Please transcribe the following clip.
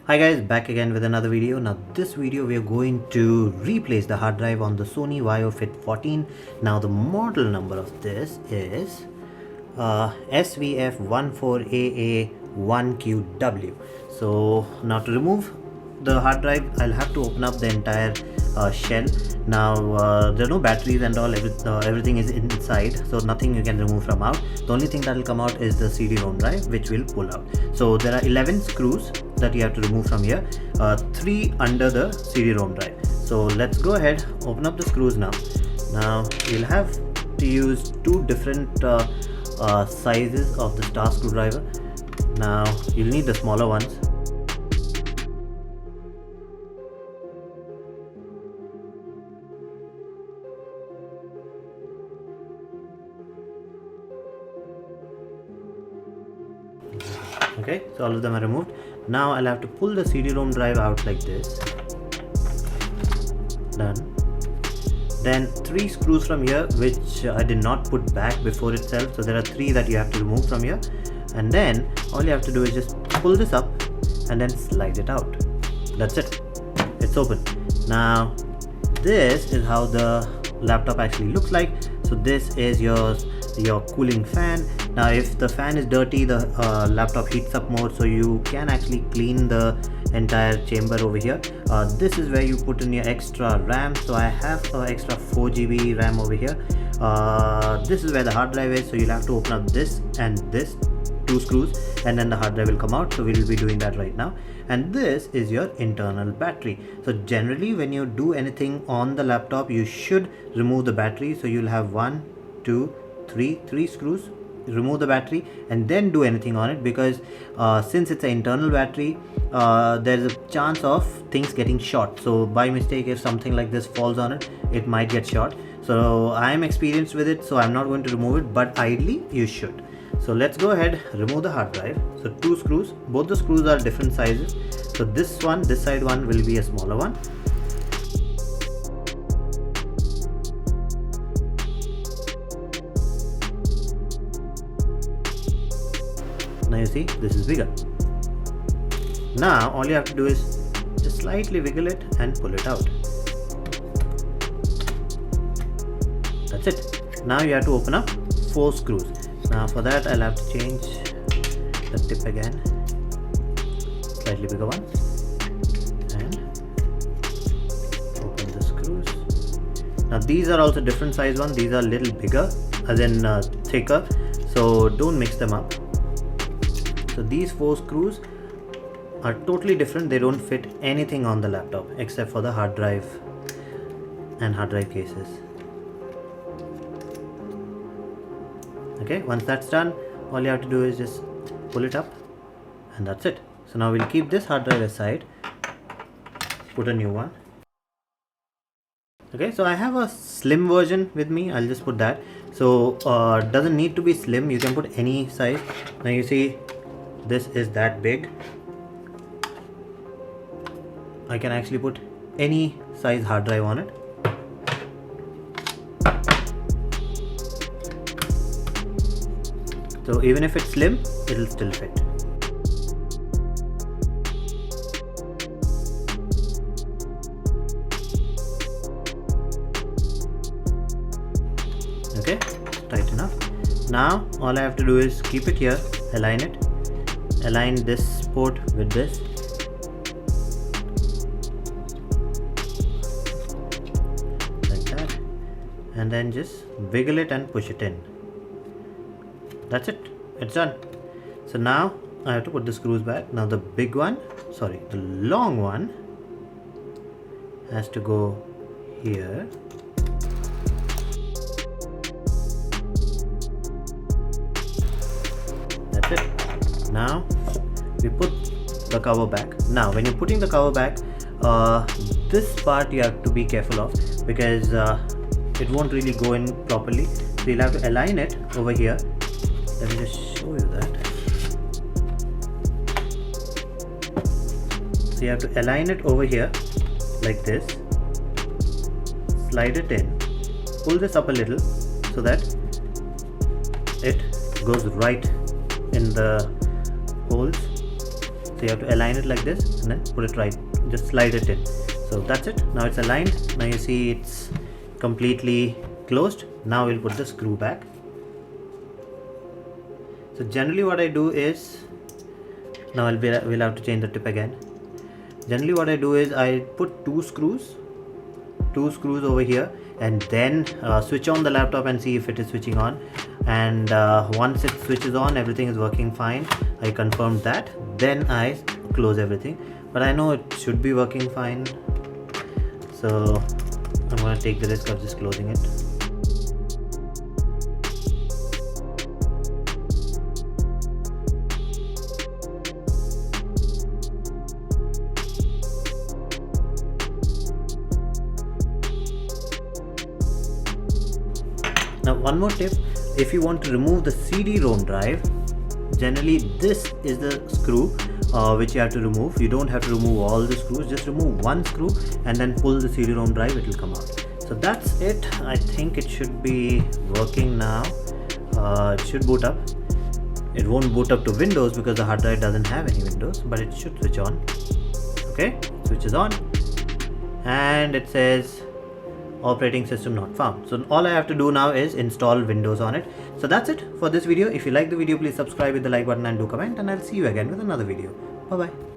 Hi guys, back again with another video. Now this video we are going to replace the hard drive on the Sony Vaio Fit 14. Now the model number of this is SVF14AA1QW. So now to remove the hard drive, I'll have to open up the entire shell. Now there are no batteries and all, everything is inside, so nothing you can remove from out. The only thing that will come out is the CD-ROM drive, which will pull out. So there are 11 screws that you have to remove from here, 3 under the CD-ROM drive. So let's go ahead, open up the screws now. Now you'll have to use 2 different sizes of the star screwdriver. Now you'll need the smaller ones. Okay, so all of them are removed. Now I'll have to pull the CD-ROM drive out like this. Done. Then 3 screws from here, which I did not put back before itself. So there are 3 that you have to remove from here. And then all you have to do is just pull this up and then slide it out. That's it. It's open. Now this is how the laptop actually looks like. So this is your cooling fan. Now if the fan is dirty, the laptop heats up more, so you can actually clean the entire chamber over here. This is where you put in your extra RAM. So I have an extra 4 GB RAM over here. This is where the hard drive is, so you'll have to open up this and this 2 screws, and then the hard drive will come out. So we'll be doing that right now. And this is your internal battery. So generally when you do anything on the laptop, you should remove the battery. So you'll have 1, 2, 3 screws. Remove the battery and then do anything on it, because since it's an internal battery, there's a chance of things getting short. So by mistake, if something like this falls on it, it might get short. So I'm experienced with it, so I'm not going to remove it, but ideally you should. So let's go ahead, remove the hard drive. So 2 screws, both the screws are different sizes. So this side one will be a smaller one. Now you see, this is bigger. Now all you have to do is just slightly wiggle it and pull it out. That's it. Now you have to open up 4 screws. Now for that I'll have to change the tip again, slightly bigger one, and open the screws. Now these are also different size ones. These are a little bigger, as in thicker, so don't mix them up. So these 4 screws are totally different. They don't fit anything on the laptop except for the hard drive and hard drive cases. Okay, once that's done, all you have to do is just pull it up, and that's it. So now we'll keep this hard drive aside, put a new one. Okay, so I have a slim version with me. I'll just put that. So doesn't need to be slim, you can put any size. Now you see, this is that big. I can actually put any size hard drive on it. So even if it's slim, it'll still fit. Okay, tight enough. Now all I have to do is keep it here, align it. Align this port with this. Like that. And then just wiggle it and push it in. That's it. It's done. So now I have to put the screws back. Now the long one has to go here. That's it. Now we put the cover back. Now when you're putting the cover back, this part you have to be careful of, because it won't really go in properly. So you'll have to align it over here. Let me just show you that. So you have to align it over here like this, slide it in, pull this up a little so that it goes right in the holes. So you have to align it like this and then put it right, just slide it in. So that's it, now it's aligned. Now you see it's completely closed. Now we'll put the screw back. So generally what I do is, now we'll have to change the tip again. Generally what I do is I put two screws over here, and then switch on the laptop and see if it is switching on. And once it switches on, everything is working fine, I confirm that, then I close everything. But I know it should be working fine, so I'm gonna take the risk of just closing it. Now one more tip, if you want to remove the CD-ROM drive, generally this is the screw which you have to remove. You don't have to remove all the screws, just remove one screw and then pull the CD-ROM drive, it will come out. So that's it. I think it should be working now. It should boot up. It won't boot up to Windows because the hard drive doesn't have any Windows, but it should switch on. Okay, switches on and it says operating system not found. So all I have to do now is install Windows on it. So that's it for this video. If you like the video, please subscribe with the like button and do comment, and I'll see you again with another video. Bye bye.